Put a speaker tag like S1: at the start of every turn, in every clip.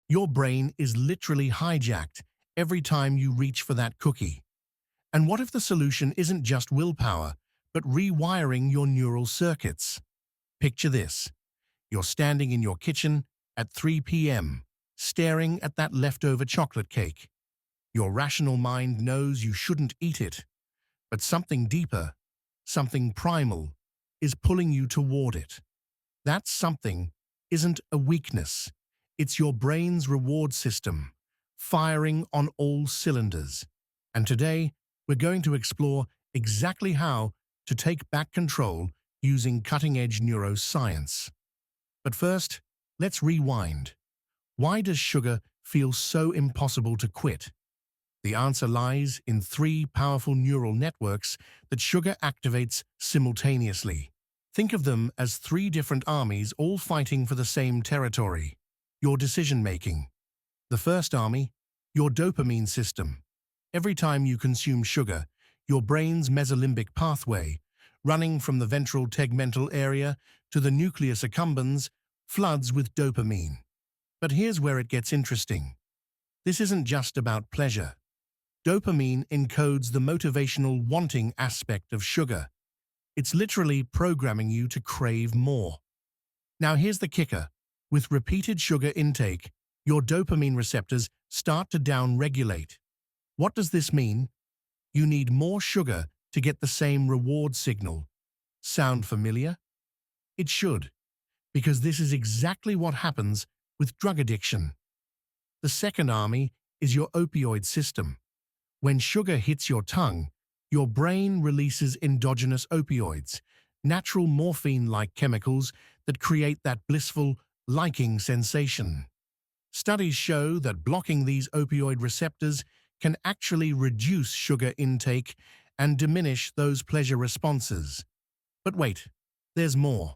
S1: Your brain is literally hijacked every time you reach for that cookie. And what if the solution isn't just willpower, but rewiring your neural circuits? Picture this. You're standing in your kitchen at 3 p.m., staring at that leftover chocolate cake. Your rational mind knows you shouldn't eat it, but something deeper, something primal, is pulling you toward it. That something isn't a weakness. It's your brain's reward system, firing on all cylinders. And today, we're going to explore exactly how to take back control using cutting-edge neuroscience. But first, let's rewind. Why does sugar feel so impossible to quit? The answer lies in three powerful neural networks that sugar activates simultaneously. Think of them as three different armies all fighting for the same territory: your decision-making. The first army, your dopamine system. Every time you consume sugar, your brain's mesolimbic pathway, running from the ventral tegmental area to the nucleus accumbens, floods with dopamine. But here's where it gets interesting. This isn't just about pleasure. Dopamine encodes the motivational wanting aspect of sugar. It's literally programming you to crave more. Now here's the kicker. With repeated sugar intake, your dopamine receptors start to downregulate. What does this mean? You need more sugar to get the same reward signal. Sound familiar? It should, because this is exactly what happens with drug addiction. The second army is your opioid system. When sugar hits your tongue, your brain releases endogenous opioids, natural morphine-like chemicals that create that blissful, liking sensation. Studies show that blocking these opioid receptors can actually reduce sugar intake and diminish those pleasure responses. But wait, there's more.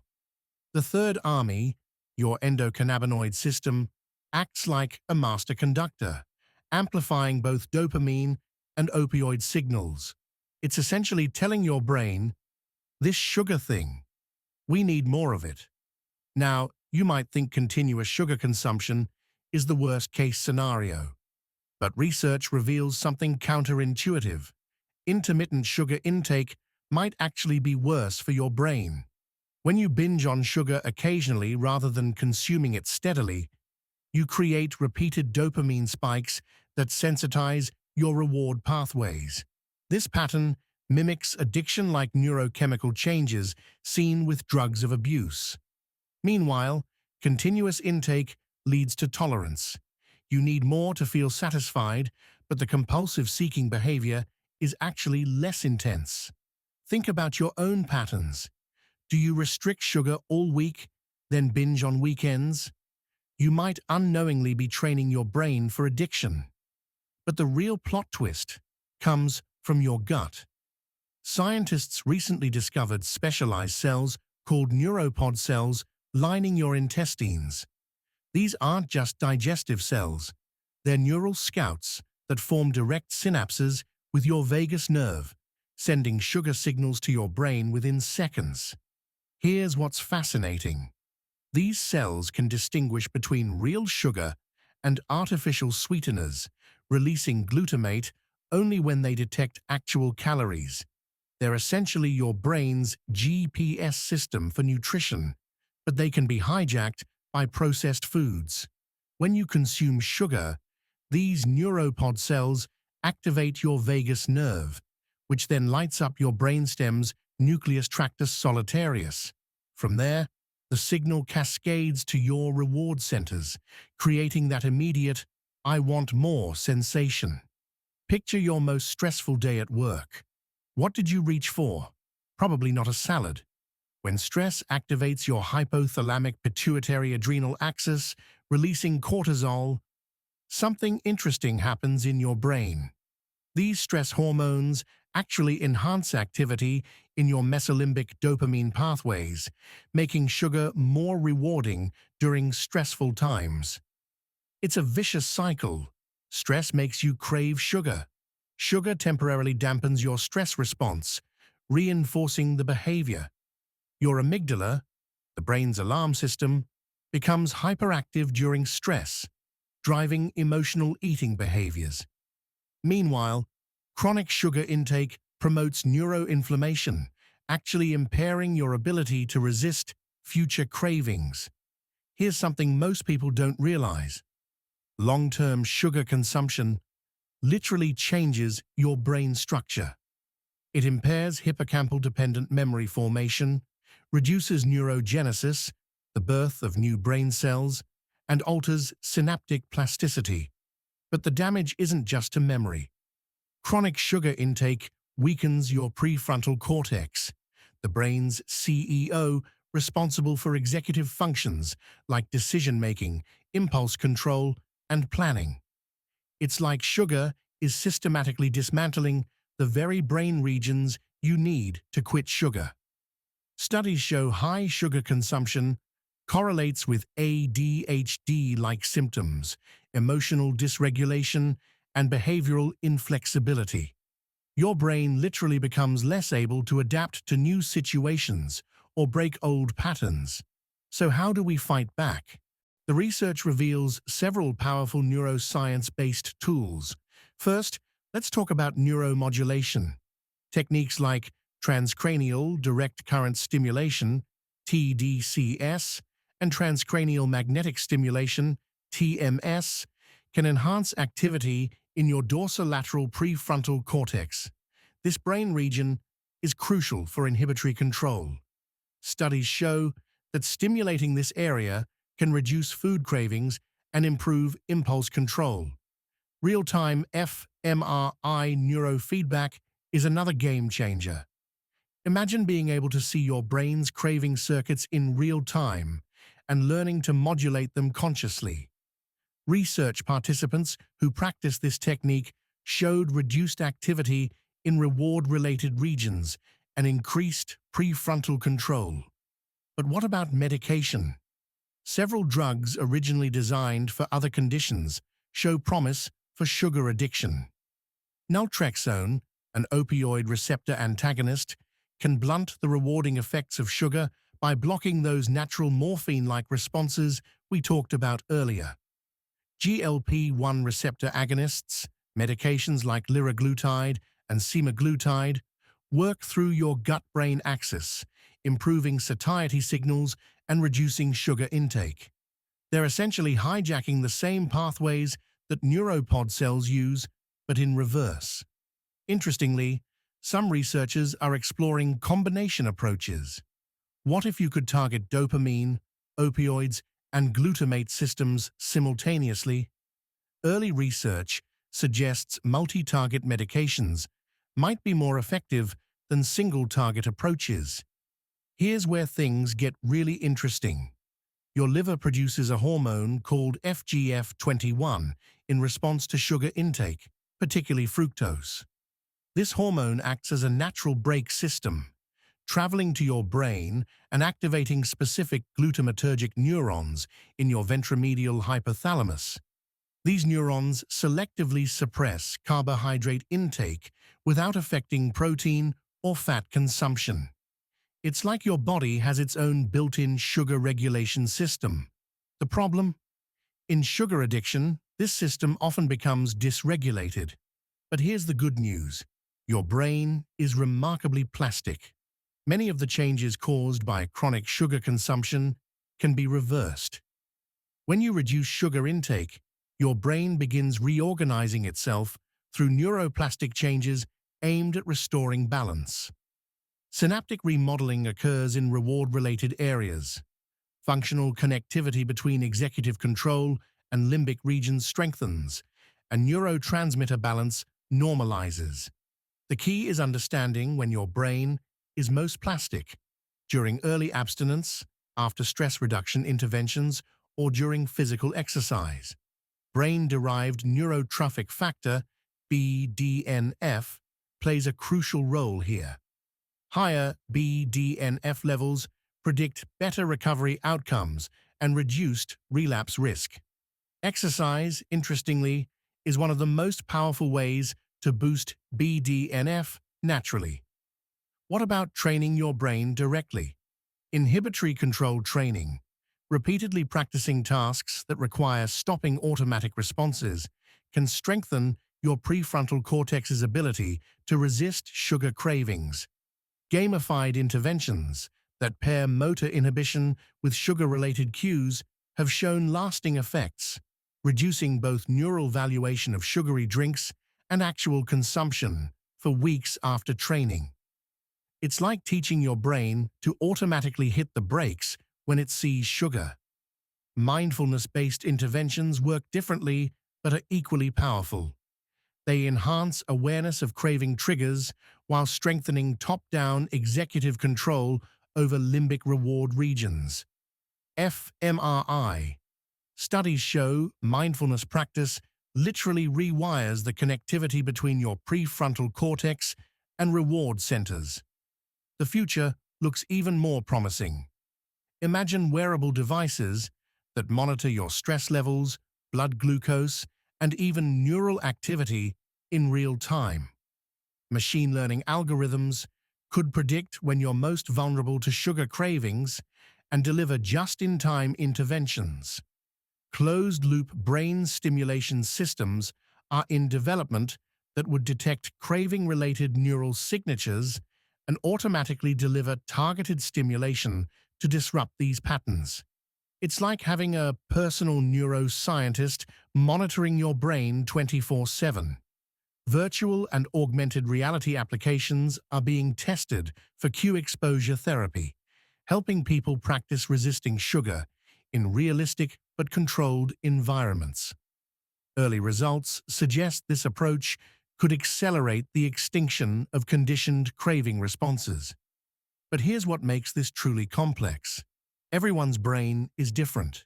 S1: The third army, your endocannabinoid system, acts like a master conductor, amplifying both dopamine and opioid signals. It's essentially telling your brain, this sugar thing, we need more of it. Now, you might think continuous sugar consumption is the worst-case scenario. But research reveals something counterintuitive. Intermittent sugar intake might actually be worse for your brain. When you binge on sugar occasionally rather than consuming it steadily, you create repeated dopamine spikes that sensitize your reward pathways. This pattern mimics addiction-like neurochemical changes seen with drugs of abuse. Meanwhile, continuous intake leads to tolerance. You need more to feel satisfied, but the compulsive seeking behavior is actually less intense. Think about your own patterns. Do you restrict sugar all week, then binge on weekends? You might unknowingly be training your brain for addiction. But the real plot twist comes from your gut. Scientists recently discovered specialized cells called neuropod cells lining your intestines. These aren't just digestive cells. They're neural scouts that form direct synapses with your vagus nerve, sending sugar signals to your brain within seconds. Here's what's fascinating. These cells can distinguish between real sugar and artificial sweeteners, releasing glutamate only when they detect actual calories. They're essentially your brain's GPS system for nutrition, but they can be hijacked by processed foods. When you consume sugar, these neuropod cells activate your vagus nerve, which then lights up your brainstem's nucleus tractus solitarius. From there, the signal cascades to your reward centers, creating that immediate, I want more sensation. Picture your most stressful day at work. What did you reach for? Probably not a salad. When stress activates your hypothalamic pituitary adrenal axis, releasing cortisol, something interesting happens in your brain. These stress hormones actually enhance activity in your mesolimbic dopamine pathways, making sugar more rewarding during stressful times. It's a vicious cycle. Stress makes you crave sugar. Sugar temporarily dampens your stress response, reinforcing the behavior. Your amygdala, the brain's alarm system, becomes hyperactive during stress, driving emotional eating behaviors. Meanwhile, chronic sugar intake promotes neuroinflammation, actually impairing your ability to resist future cravings. Here's something most people don't realize. Long-term sugar consumption literally changes your brain structure. It impairs hippocampal-dependent memory formation, reduces neurogenesis, the birth of new brain cells, and alters synaptic plasticity. But the damage isn't just to memory. Chronic sugar intake weakens your prefrontal cortex, the brain's CEO responsible for executive functions like decision-making, impulse control, and planning. It's like sugar is systematically dismantling the very brain regions you need to quit sugar. Studies show high sugar consumption correlates with ADHD-like symptoms, emotional dysregulation, and behavioral inflexibility. Your brain literally becomes less able to adapt to new situations or break old patterns. So how do we fight back? The research reveals several powerful neuroscience-based tools. First, let's talk about neuromodulation. Techniques like transcranial direct current stimulation, TDCS, and transcranial magnetic stimulation, TMS, can enhance activity in your dorsolateral prefrontal cortex. This brain region is crucial for inhibitory control. Studies show that stimulating this area can reduce food cravings and improve impulse control. Real-time fMRI neurofeedback is another game changer. Imagine being able to see your brain's craving circuits in real time and learning to modulate them consciously. Research participants who practiced this technique showed reduced activity in reward-related regions and increased prefrontal control. But what about medication? Several drugs originally designed for other conditions show promise for sugar addiction. Naltrexone, an opioid receptor antagonist, can blunt the rewarding effects of sugar by blocking those natural morphine-like responses we talked about earlier. GLP-1 receptor agonists, medications like liraglutide and semaglutide, work through your gut-brain axis, improving satiety signals and reducing sugar intake. They're essentially hijacking the same pathways that neuropod cells use, but in reverse. Interestingly, some researchers are exploring combination approaches. What if you could target dopamine, opioids, and glutamate systems simultaneously? Early research suggests multi-target medications might be more effective than single-target approaches. Here's where things get really interesting. Your liver produces a hormone called FGF21 in response to sugar intake, particularly fructose. This hormone acts as a natural brake system, traveling to your brain and activating specific glutamatergic neurons in your ventromedial hypothalamus. These neurons selectively suppress carbohydrate intake without affecting protein or fat consumption. It's like your body has its own built-in sugar regulation system. The problem? In sugar addiction, this system often becomes dysregulated. But here's the good news. Your brain is remarkably plastic. Many of the changes caused by chronic sugar consumption can be reversed. When you reduce sugar intake, your brain begins reorganizing itself through neuroplastic changes aimed at restoring balance. Synaptic remodeling occurs in reward-related areas. Functional connectivity between executive control and limbic regions strengthens, and neurotransmitter balance normalizes. The key is understanding when your brain is most plastic, during early abstinence, after stress reduction interventions, or during physical exercise. Brain-derived neurotrophic factor, BDNF, plays a crucial role here. Higher BDNF levels predict better recovery outcomes and reduced relapse risk. Exercise, interestingly, is one of the most powerful ways to boost BDNF naturally. What about training your brain directly? Inhibitory control training, Repeatedly practicing tasks that require stopping automatic responses can strengthen your prefrontal cortex's ability to resist sugar cravings. Gamified interventions that pair motor inhibition with sugar-related cues have shown lasting effects, reducing both neural valuation of sugary drinks and actual consumption for weeks after training. It's like teaching your brain to automatically hit the brakes when it sees sugar. Mindfulness-based interventions work differently but are equally powerful. They enhance awareness of craving triggers while strengthening top-down executive control over limbic reward regions. fMRI. Studies show mindfulness practice literally rewires the connectivity between your prefrontal cortex and reward centers. The future looks even more promising. Imagine wearable devices that monitor your stress levels, blood glucose, and even neural activity in real time. Machine learning algorithms could predict when you're most vulnerable to sugar cravings and deliver just-in-time interventions. Closed-loop brain stimulation systems are in development that would detect craving-related neural signatures and automatically deliver targeted stimulation to disrupt these patterns. It's like having a personal neuroscientist monitoring your brain 24/7. Virtual and augmented reality applications are being tested for cue exposure therapy, helping people practice resisting sugar in realistic but controlled environments. Early results suggest this approach could accelerate the extinction of conditioned craving responses. But here's what makes this truly complex. Everyone's brain is different.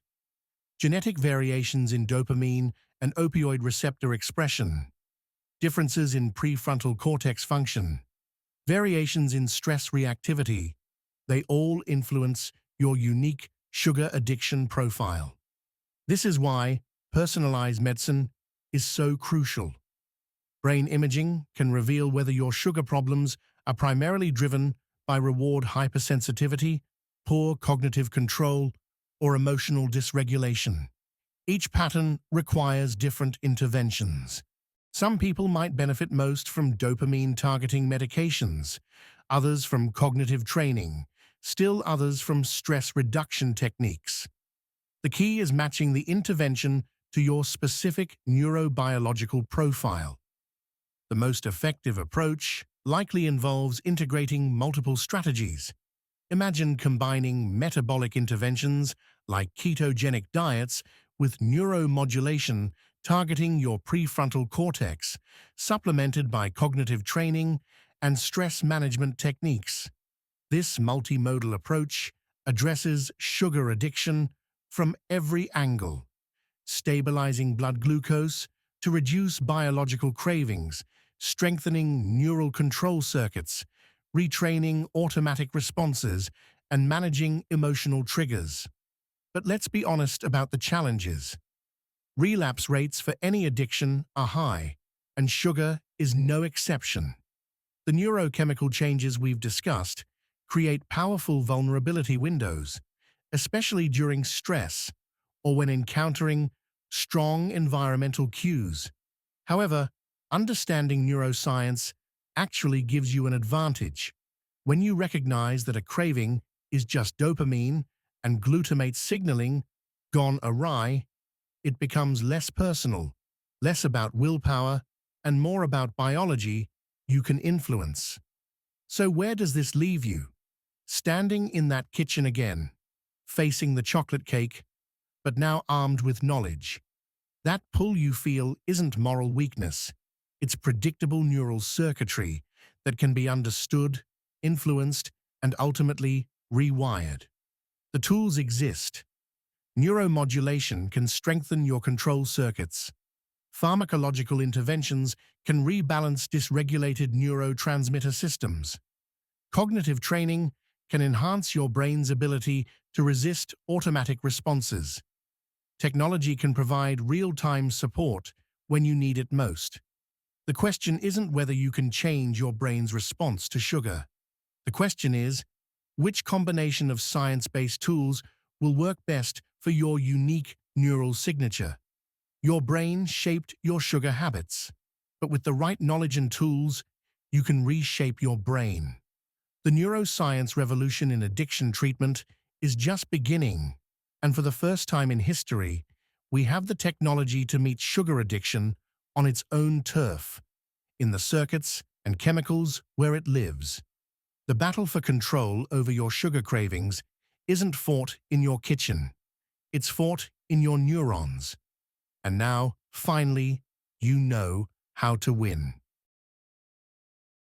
S1: Genetic variations in dopamine and opioid receptor expression, differences in prefrontal cortex function, variations in stress reactivity, they all influence your unique sugar addiction profile. This is why personalized medicine is so crucial. Brain imaging can reveal whether your sugar problems are primarily driven by reward hypersensitivity, poor cognitive control, or emotional dysregulation. Each pattern requires different interventions. Some people might benefit most from dopamine-targeting medications, others from cognitive training, still others from stress reduction techniques. The key is matching the intervention to your specific neurobiological profile. The most effective approach likely involves integrating multiple strategies. Imagine combining metabolic interventions like ketogenic diets with neuromodulation targeting your prefrontal cortex, supplemented by cognitive training and stress management techniques. This multimodal approach addresses sugar addiction from every angle, stabilizing blood glucose to reduce biological cravings, strengthening neural control circuits, retraining automatic responses, and managing emotional triggers. But let's be honest about the challenges. Relapse rates for any addiction are high, and sugar is no exception. The neurochemical changes we've discussed create powerful vulnerability windows, especially during stress or when encountering strong environmental cues. However, understanding neuroscience actually gives you an advantage. When you recognize that a craving is just dopamine and glutamate signaling gone awry, it becomes less personal, less about willpower, and more about biology you can influence. So where does this leave you? Standing in that kitchen again, facing the chocolate cake, but now armed with knowledge. That pull you feel isn't moral weakness. It's predictable neural circuitry that can be understood, influenced, and ultimately rewired. The tools exist. Neuromodulation can strengthen your control circuits. Pharmacological interventions can rebalance dysregulated neurotransmitter systems. Cognitive training can enhance your brain's ability to resist automatic responses. Technology can provide real-time support when you need it most. The question isn't whether you can change your brain's response to sugar. The question is, which combination of science-based tools will work best for your unique neural signature. Your brain shaped your sugar habits, but with the right knowledge and tools, you can reshape your brain. The neuroscience revolution in addiction treatment is just beginning, and for the first time in history, we have the technology to meet sugar addiction on its own turf, in the circuits and chemicals where it lives. The battle for control over your sugar cravings isn't fought in your kitchen. It's fought in your neurons. And now, finally, you know how to win.